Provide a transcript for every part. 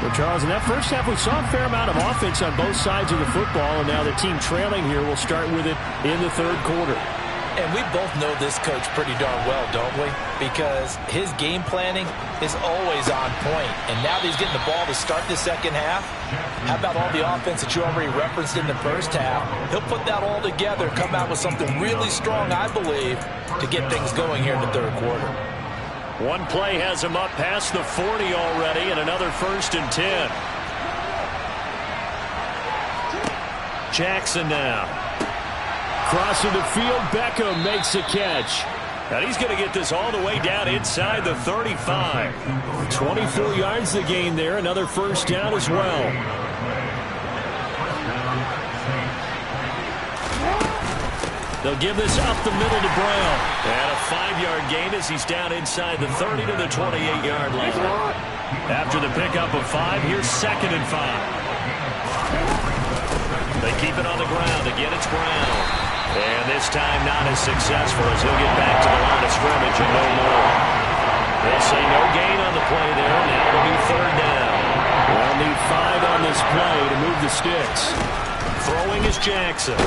Well, Charles, in that first half, we saw a fair amount of offense on both sides of the football, and now the team trailing here will start with it in the third quarter. And we both know this coach pretty darn well, don't we? Because his game planning is always on point. And now that he's getting the ball to start the second half, how about all the offense that you already referenced in the first half? He'll put that all together, come out with something really strong, I believe, to get things going here in the third quarter. One play has him up past the 40 already, and another 1st and 10. Jackson now. Crossing the field, Beckham makes a catch. And he's going to get this all the way down inside the 35. 24 yards the gain there, another 1st down as well. They'll give this up the middle to Brown. And a 5-yard gain as he's down inside the 30 to the 28-yard line. After the pickup of 5, here's 2nd and 5. They keep it on the ground. Again, it's Brown. And this time not as successful as he'll get back to the line of scrimmage and no more. They'll say no gain on the play there. Now it'll be 3rd down. They'll need 5 on this play to move the sticks. Throwing is Jackson.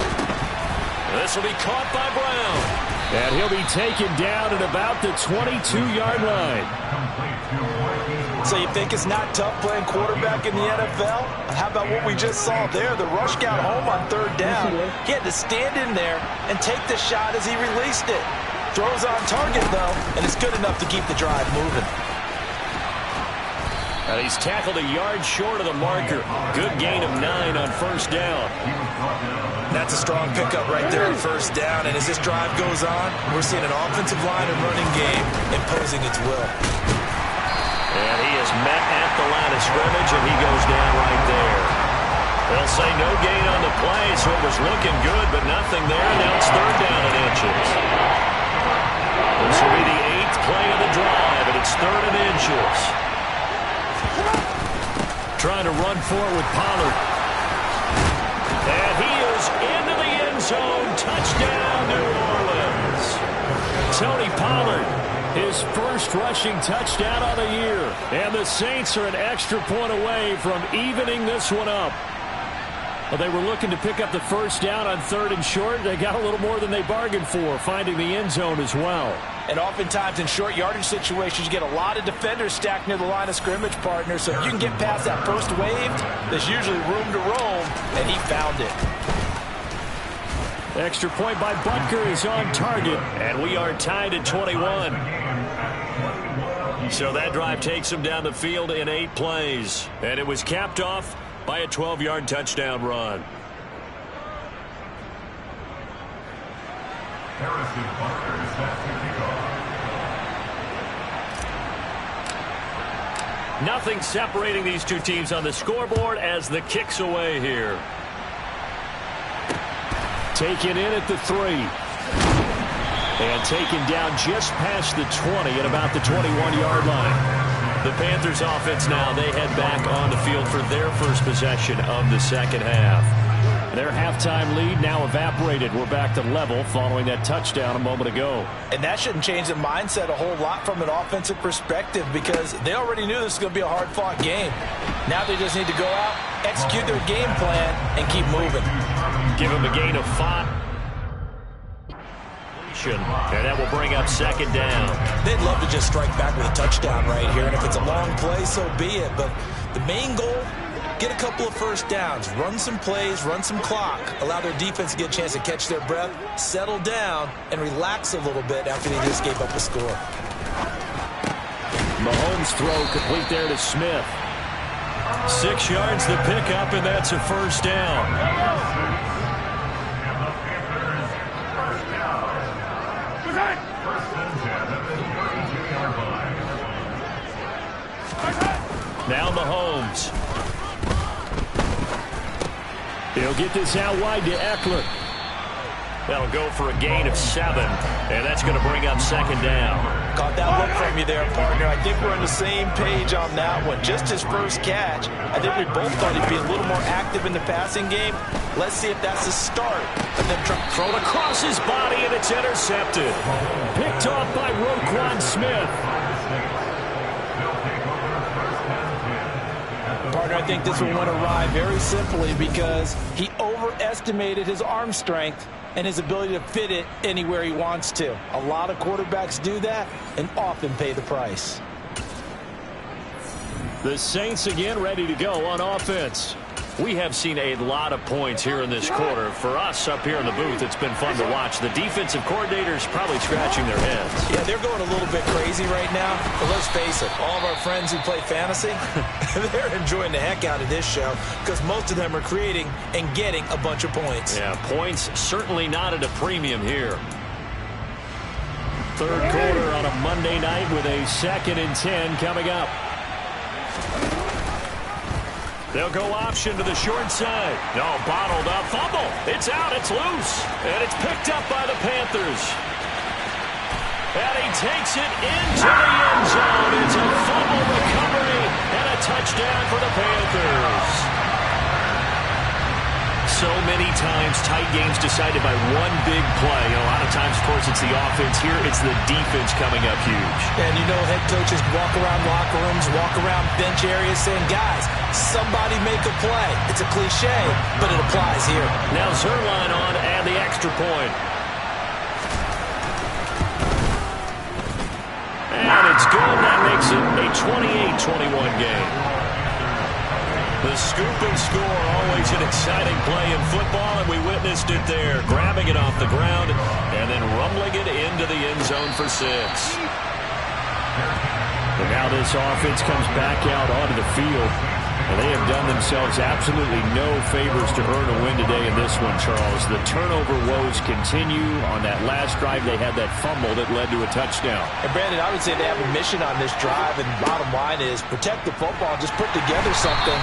This will be caught by Brown. And he'll be taken down at about the 22-yard line. So you think it's not tough playing quarterback in the NFL? How about what we just saw there? The rush got home on 3rd down. He had to stand in there and take the shot as he released it. Throws on target, though, and it's good enough to keep the drive moving. And he's tackled a yard short of the marker. Good gain of 9 on 1st down. That's a strong pickup right there on 1st down. And as this drive goes on, we're seeing an offensive line and running game imposing its will. And he is met at the line of scrimmage, and he goes down right there. They'll say no gain on the play, so it was looking good, but nothing there. Now it's 3rd down and inches. This will be the 8th play of the drive, and it's 3rd and inches. Trying to run forward with Pollard. And he is into the end zone. Touchdown, New Orleans. Tony Pollard, his first rushing touchdown of the year. And the Saints are an extra point away from evening this one up. Well, they were looking to pick up the 1st down on 3rd and short. They got a little more than they bargained for, finding the end zone as well. And oftentimes in short yardage situations, you get a lot of defenders stacked near the line of scrimmage, partner. So if you can get past that first wave, there's usually room to roam, and he found it. Extra point by Butker is on target, and we are tied at 21. So that drive takes him down the field in 8 plays, and it was capped off by a 12-yard touchdown run. Nothing separating these two teams on the scoreboard as the kick's away here. Taken in at the 3. And taken down just past the 20 at about the 21-yard line. The Panthers offense now, they head back on the field for their first possession of the second half. Their halftime lead now evaporated. We're back to level following that touchdown a moment ago. And that shouldn't change the mindset a whole lot from an offensive perspective because they already knew this was going to be a hard-fought game. Now they just need to go out, execute their game plan, and keep moving. Give them a gain of 5. And that will bring up 2nd down. They'd love to just strike back with a touchdown right here. And if it's a long play, so be it. But the main goal, get a couple of 1st downs, run some plays, run some clock, allow their defense to get a chance to catch their breath, settle down, and relax a little bit after they just gave up a score. Mahomes' throw complete there to Smith. 6 yards the pickup, and that's a 1st down. Now Mahomes. He'll get this out wide to Eckler. That'll go for a gain of 7, and that's going to bring up 2nd down. Caught that look from you there, partner. I think we're on the same page on that one. Just his first catch. I think we both thought he'd be a little more active in the passing game. Let's see if that's the start. And then thrown across his body, and it's intercepted. Picked off by Roquan Smith. think this one went awry very simply because he overestimated his arm strength and his ability to fit it anywhere he wants to. A lot of quarterbacks do that and often pay the price. The Saints again ready to go on offense. We have seen a lot of points here in this quarter. For us up here in the booth, it's been fun to watch. The defensive coordinators probably scratching their heads. Yeah, they're going a little bit crazy right now. But let's face it, all of our friends who play fantasy, they're enjoying the heck out of this show because most of them are creating and getting a bunch of points. Yeah, points certainly not at a premium here. Third quarter on a Monday night with a 2nd and 10 coming up. They'll go option to the short side. No, bottled up. Fumble. It's out. It's loose. And it's picked up by the Panthers. And he takes it into the end zone. It's a fumble recovery and a touchdown for the Panthers. So many times tight games decided by one big play. A lot of times, of course, it's the offense. Here, it's the defense coming up huge. And you know head coaches walk around locker rooms, walk around bench areas saying, guys, somebody make a play. It's a cliche, but it applies here. Now Zerline on and the extra point. And it's good. That makes it a 28-21 game. The scoop and score, always an exciting play in football, and we witnessed it there. Grabbing it off the ground and then rumbling it into the end zone for 6. And now this offense comes back out onto the field. And they have done themselves absolutely no favors to earn a win today in this one, Charles. The turnover woes continue. On that last drive, they had that fumble that led to a touchdown. And, Brandon, I would say they have a mission on this drive, and bottom line is protect the football. Just put together something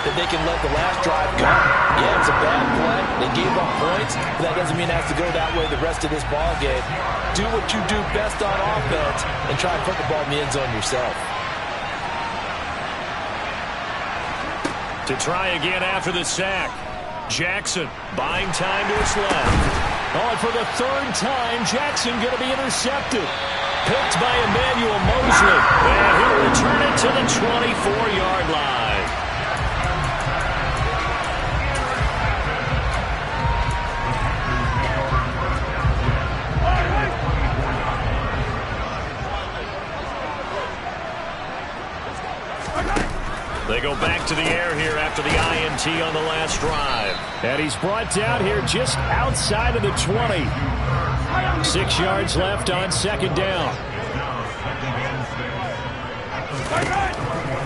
that they can let the last drive go. Yeah, it was a bad play. They gave up points, but that doesn't mean it has to go that way the rest of this ball game. Do what you do best on offense and try and put the ball in the end zone yourself. To try again after the sack. Jackson buying time to his left. Oh, and for the 3rd time, Jackson going to be intercepted. Picked by Emmanuel Mosley. And he'll return it to the 24-yard line. They go back to the air here after the INT on the last drive. And he's brought down here just outside of the 20. 6 yards left on 2nd down.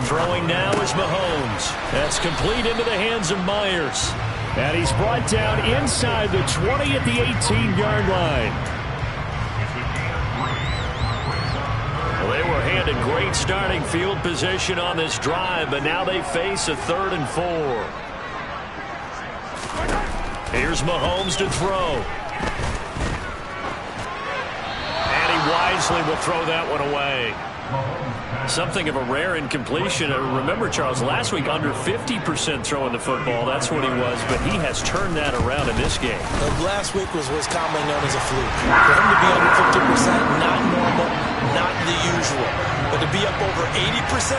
Throwing now is Mahomes. That's complete into the hands of Myers. And he's brought down inside the 20 at the 18-yard line. They were handed great starting field position on this drive, but now they face a 3rd and 4. Here's Mahomes to throw. And he wisely will throw that one away. Something of a rare incompletion. Remember, Charles, last week under 50% throwing the football. That's what he was, but he has turned that around in this game. Last week was what's commonly known as a fluke. For him to be under 50%, not normal, not the usual. But to be up over 80%,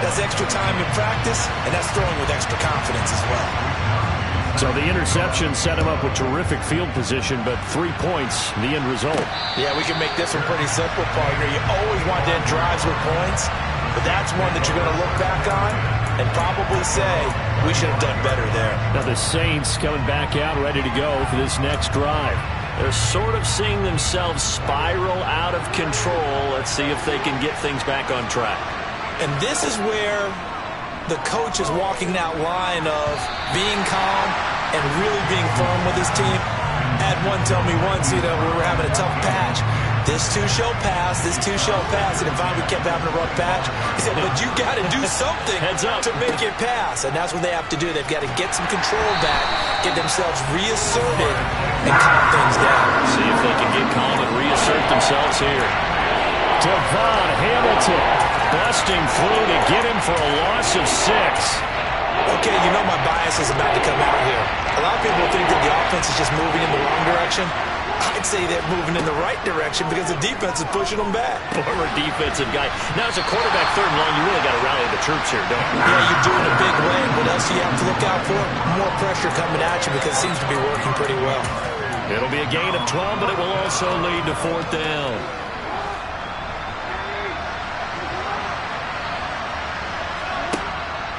that's extra time in practice, and that's throwing with extra confidence as well. So the interception set him up with terrific field position, but 3 points, the end result. Yeah, we can make this one pretty simple, partner. You always want to end drives with points, but that's one that you're going to look back on and probably say, we should have done better there. Now the Saints coming back out ready to go for this next drive. They're sort of seeing themselves spiral out of control. Let's see if they can get things back on track. And this is where the coach is walking that line of being calm and really being firm with his team. I had one tell me once, we were having a tough patch. This too shall pass, this too shall pass. And finally we kept having a rough patch. He said, but you got to do something to make it pass. And that's what they have to do. They've got to get some control back, get themselves reasserted, and calm things down. See if they can get calm and reassert themselves here. Devon Hamilton busting through to get him for a loss of 6. Okay, you know my bias is about to come out here. A lot of people think that the offense is just moving in the wrong direction. I'd say they're moving in the right direction because the defense is pushing them back. Former defensive guy. Now, as a quarterback, third and long, you really got to rally the troops here, don't you? Yeah, you do in a big way. What else do you have to look out for? More pressure coming at you because it seems to be working pretty well. It'll be a gain of 12, but it will also lead to fourth down.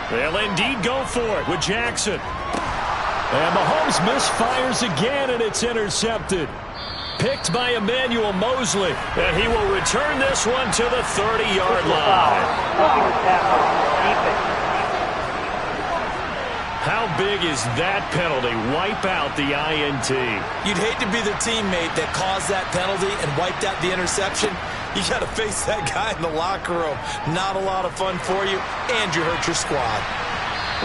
They'll indeed go for it with Jackson. And Mahomes misfires again, and it's intercepted. Picked by Emmanuel Mosley, and he will return this one to the 30-yard line. How big is that penalty? Wipe out the INT. You'd hate to be the teammate that caused that penalty and wiped out the interception. You got to face that guy in the locker room. Not a lot of fun for you, and you hurt your squad.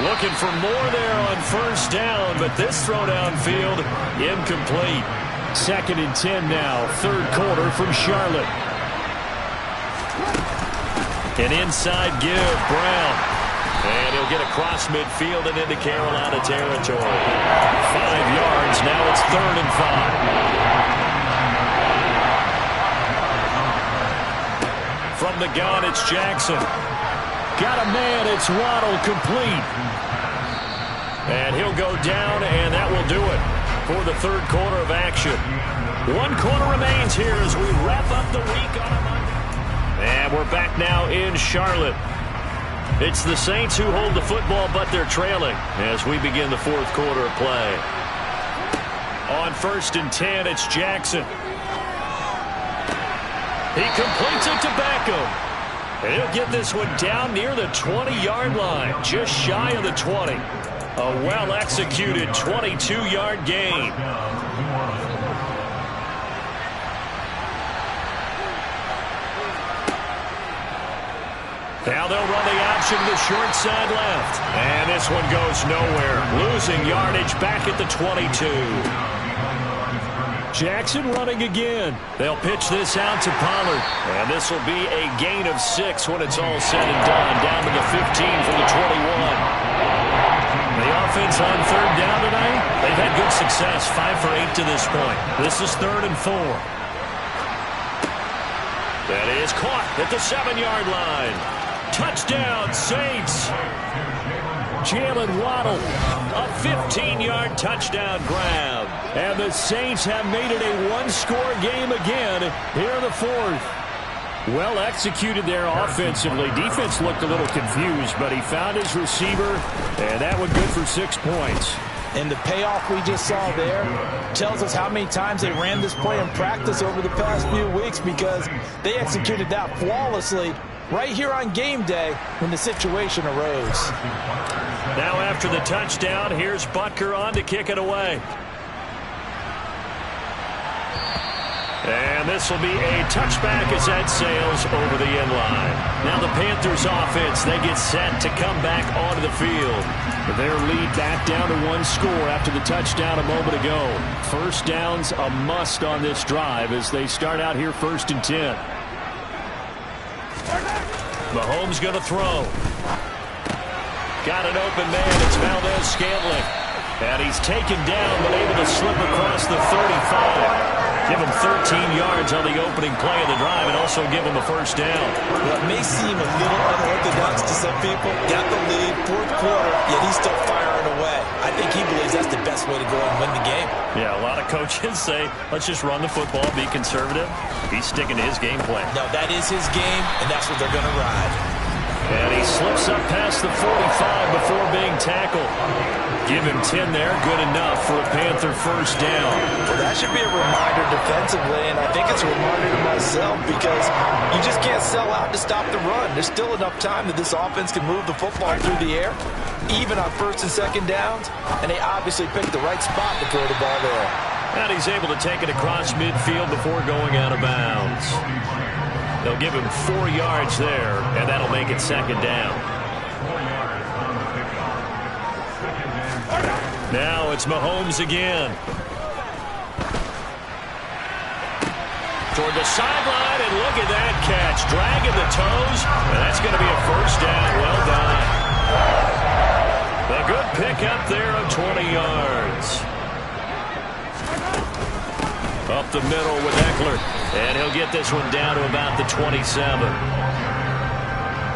Looking for more there on first down, but this throw downfield incomplete. 2nd and 10 now, third quarter from Charlotte. An inside give, Brown. And he'll get across midfield and into Carolina territory. 5 yards, now it's 3rd and 5. From the gun, it's Jackson. Got a man, it's Waddle, complete. And he'll go down, and that will do it for the third quarter of action. 1 quarter remains here as we wrap up the week on a Monday. And we're back now in Charlotte. It's the Saints who hold the football, but they're trailing as we begin the fourth quarter of play. On 1st and 10, it's Jackson. He completes it to Beckham. And he'll get this one down near the 20-yard line, just shy of the 20. A well-executed 22-yard gain. Now they'll run the option to the short side left. And this one goes nowhere. Losing yardage back at the 22. Jackson running again. They'll pitch this out to Pollard. And this will be a gain of 6 when it's all said and done. Down to the 15 from the 21. The offense on third down tonight, they've had good success. 5 for 8 to this point. This is 3rd and 4. That is caught at the 7-yard line. Touchdown, Saints. Jalen Waddle, a 15-yard touchdown grab. And the Saints have made it a one-score game again here in the fourth. Well executed there offensively. Defense looked a little confused, but he found his receiver, and that one good for 6 points. And the payoff we just saw there tells us how many times they ran this play in practice over the past few weeks, because they executed that flawlessly right here on game day when the situation arose. Now after the touchdown, here's Butker on to kick it away. And this will be a touchback as that sails over the end line. Now the Panthers offense, they get set to come back onto the field. Their lead back down to 1 score after the touchdown a moment ago. First down's a must on this drive as they start out here 1st and 10. Mahomes going to throw. Got an open man. It's Valdez-Scantling. And he's taken down but able to slip across the 35. Give him 13 yards on the opening play of the drive and also give him a first down. Well, it may seem a little unorthodox to some people. Got the lead, fourth quarter, yet he's still firing away. I think he believes that's the best way to go and win the game. Yeah, a lot of coaches say, let's just run the football, be conservative. He's sticking to his game plan. No, that is his game, and that's what they're going to ride. And he slips up past the 45 before being tackled. Give him 10 there. Good enough for a Panther first down. Well, that should be a reminder defensively, and I think it's a reminder to myself, because you just can't sell out to stop the run. There's still enough time that this offense can move the football through the air, even on 1st and 2nd downs, and they obviously picked the right spot to throw the ball there. And he's able to take it across midfield before going out of bounds. They'll give him 4 yards there, and that'll make it 2nd down. Now it's Mahomes again. Toward the sideline, and look at that catch. Dragging the toes, and that's going to be a first down. Well done. A good pickup there of 20 yards. Up the middle with Eckler. And he'll get this one down to about the 27.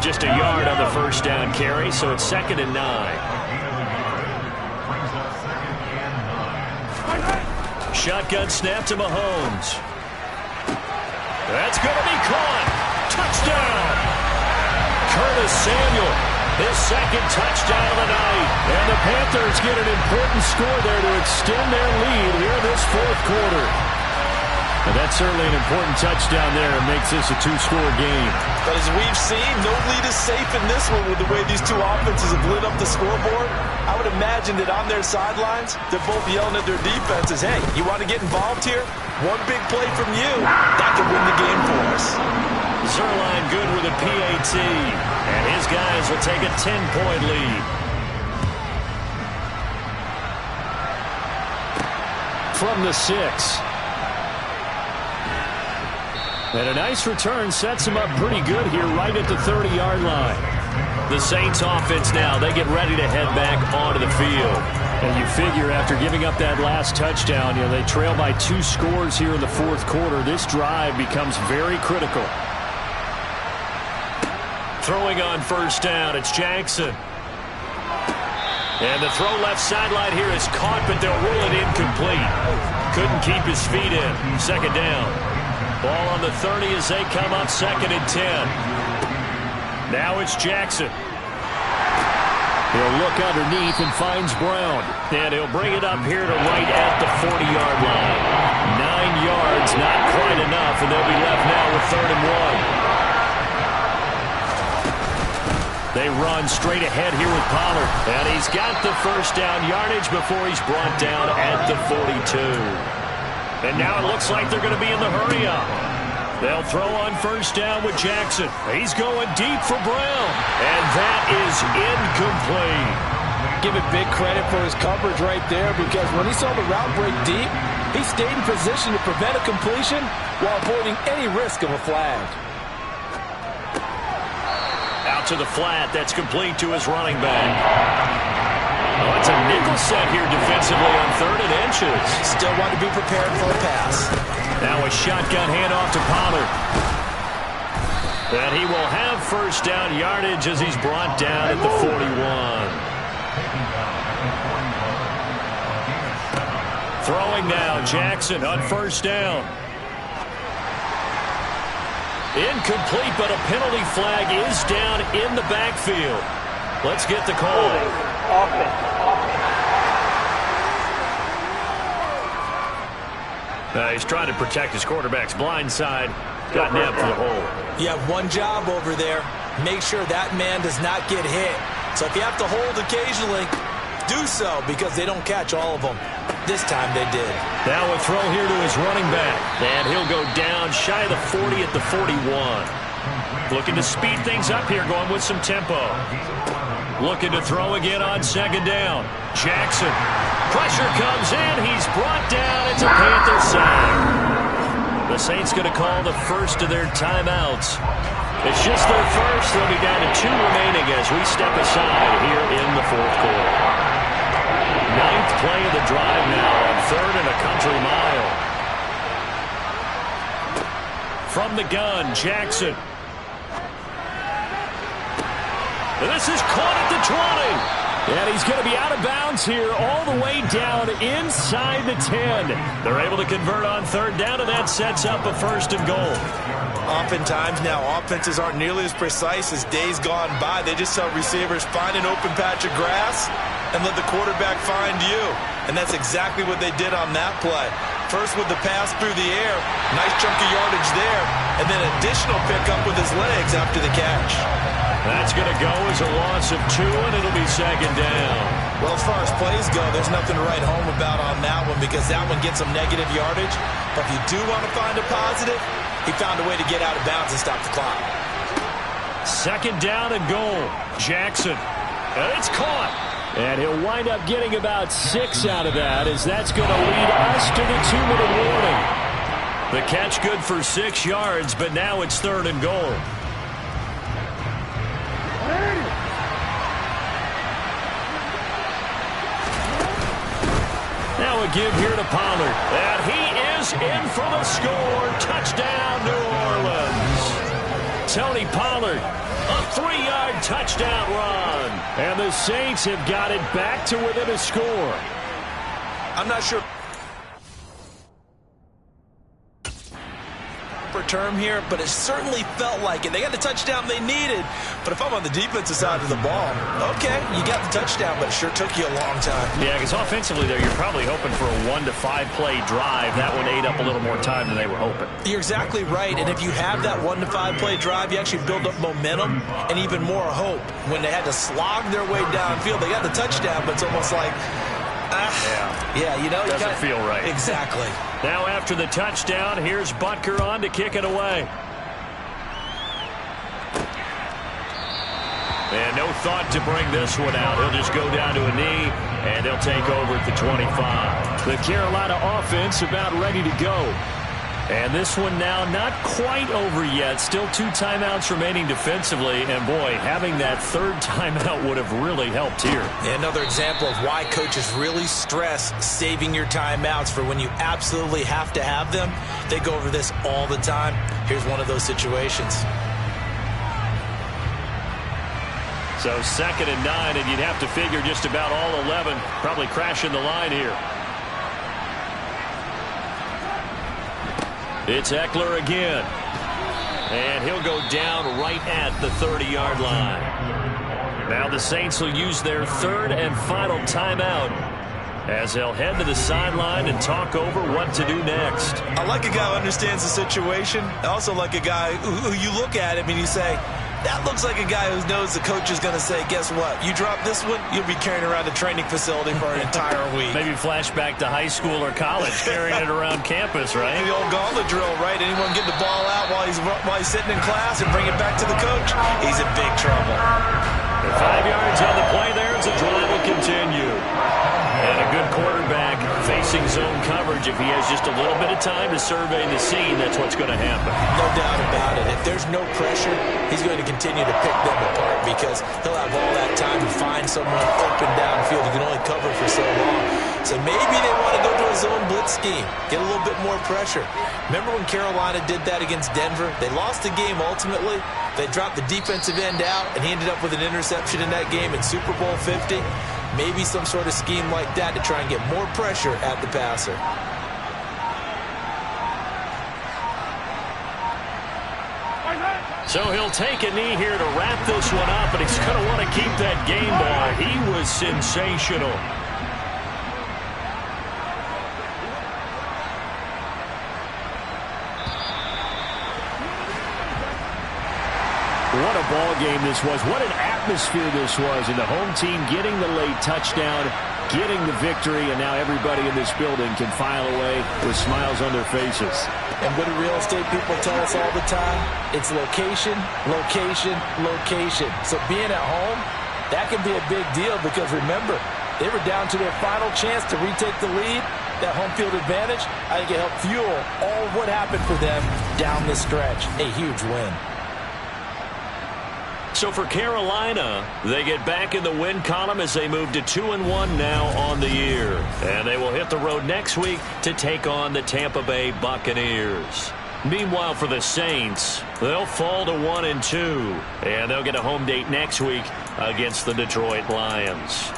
Just a yard on the first down carry, so it's 2nd and 9. Shotgun snap to Mahomes. That's going to be caught. Touchdown. Curtis Samuel, his 2nd touchdown of the night. And the Panthers get an important score there to extend their lead here in this 4th quarter. And that's certainly an important touchdown there. It makes this a 2-score game. But as we've seen, no lead is safe in this one with the way these two offenses have lit up the scoreboard. I would imagine that on their sidelines, they're both yelling at their defenses, hey, you want to get involved here? One big play from you, that could win the game for us. Zerline good with a PAT. And his guys will take a 10-point lead. From the 6. And a nice return sets him up pretty good here right at the 30-yard line. The Saints offense now, they get ready to head back onto the field. And you figure after giving up that last touchdown, they trail by 2 scores here in the 4th quarter. This drive becomes very critical. Throwing on first down, it's Jackson. And the throw left sideline here is caught, but they'll rule it incomplete. Couldn't keep his feet in. 2nd down. Ball on the 30 as they come up 2nd and 10. Now it's Jackson. He'll look underneath and finds Brown. And he'll bring it up here to right at the 40-yard line. 9 yards, not quite enough, and they'll be left now with 3rd and 1. They run straight ahead here with Pollard. And he's got the first down yardage before he's brought down at the 42. And now it looks like they're going to be in the hurry-up. They'll throw on first down with Jackson. He's going deep for Brown. And that is incomplete. Give it big credit for his coverage right there, because when he saw the route break deep, he stayed in position to prevent a completion while avoiding any risk of a flag. Out to the flat. That's complete to his running back. Oh, it's a nickel set here defensively on 3rd and inches. Still want to be prepared for a pass. Now a shotgun handoff to Pollard. And he will have first down yardage as he's brought down at the 41. Throwing now, Jackson on first down. Incomplete, but a penalty flag is down in the backfield. Let's get the call. He's trying to protect his quarterback's blind side. Got nabbed for the hole. You have one job over there. Make sure that man does not get hit. So if you have to hold occasionally, do so, because they don't catch all of them. This time they did. Now a throw here to his running back. And he'll go down shy of the 40 at the 41. Looking to speed things up here, going with some tempo. Looking to throw again on 2nd down. Jackson. Pressure comes in. He's brought down. It's a Panther sack. The Saints going to call the first of their timeouts. It's just their first. They'll be down to 2 remaining as we step aside here in the 4th quarter. 9th play of the drive now on 3rd and a country mile. From the gun, Jackson. And this is caught at the 20. And he's going to be out of bounds here all the way down inside the 10. They're able to convert on 3rd down, and that sets up a 1st and goal. Oftentimes now, offenses aren't nearly as precise as days gone by. They just tell receivers, find an open patch of grass and let the quarterback find you. And that's exactly what they did on that play. First with the pass through the air, nice chunk of yardage there, and then additional pickup with his legs after the catch. That's going to go as a loss of 2, and it'll be 2nd down. Well, as far as plays go, there's nothing to write home about on that one, because that one gets some negative yardage. But if you do want to find a positive, he found a way to get out of bounds and stop the clock. 2nd down and goal. Jackson. And it's caught. And he'll wind up getting about 6 out of that, as that's going to lead us to the 2-minute warning. The catch good for 6 yards, but now it's 3rd and goal. Now a give here to Pollard. And he is is in for the score. Touchdown, New Orleans. Tony Pollard, a 3-yard touchdown run. And the Saints have got it back to within a score. I'm not sure term here, but it certainly felt like it. They got the touchdown they needed, but if I'm on the defensive side of the ball, okay, you got the touchdown, but it sure took you a long time. Yeah, because offensively there, you're probably hoping for a 1 to 5 play drive. That one ate up a little more time than they were hoping. You're exactly right, and if you have that 1 to 5 play drive, you actually build up momentum and even more hope. When they had to slog their way downfield, they got the touchdown, but it's almost like, yeah, you know, doesn't feel right. Exactly. Now after the touchdown, here's Butker on to kick it away. And no thought to bring this one out. He'll just go down to a knee, and they'll take over at the 25. The Carolina offense about ready to go. And this one now not quite over yet. Still 2 timeouts remaining defensively. And, boy, having that 3rd timeout would have really helped here. Another example of why coaches really stress saving your timeouts for when you absolutely have to have them. They go over this all the time. Here's one of those situations. So 2nd and 9, and you'd have to figure just about all 11 probably crashing the line here. It's Eckler again. And he'll go down right at the 30-yard line. Now the Saints will use their 3rd and final timeout as they'll head to the sideline and talk over what to do next. I like a guy who understands the situation. I also like a guy who you look at him and you say, that looks like a guy who knows the coach is going to say, guess what? You drop this one, you'll be carrying around the training facility for an entire week. Maybe flashback to high school or college, carrying it around campus, right? The old gauntlet drill, right? Anyone get the ball out while he's sitting in class and bring it back to the coach? He's in big trouble. 5 yards on the play there as the drive will continue. And a good quarterback facing zone coverage. If he has just a little bit of time to survey the scene, that's what's going to happen. No doubt about it. If there's no pressure, he's going to continue to pick them apart because he'll have all that time to find someone open downfield. He can only cover for so long. So maybe they want to go to a zone blitz scheme, get a little bit more pressure. Remember when Carolina did that against Denver? They lost the game ultimately. They dropped the defensive end out, and he ended up with an interception in that game in Super Bowl 50. Maybe some sort of scheme like that to try and get more pressure at the passer. So he'll take a knee here to wrap this one up, and he's going to want to keep that game ball. He was sensational. What a ball game this was. What an atmosphere this was. And the home team getting the late touchdown, getting the victory, and now everybody in this building can file away with smiles on their faces. And what do real estate people tell us all the time? It's location, location, location. So being at home, that can be a big deal because remember, they were down to their final chance to retake the lead. That home field advantage, I think it helped fuel all of what happened for them down the stretch. A huge win. So for Carolina, they get back in the win column as they move to 2-1 now on the year. And they will hit the road next week to take on the Tampa Bay Buccaneers. Meanwhile, for the Saints, they'll fall to 1-2. And they'll get a home date next week against the Detroit Lions.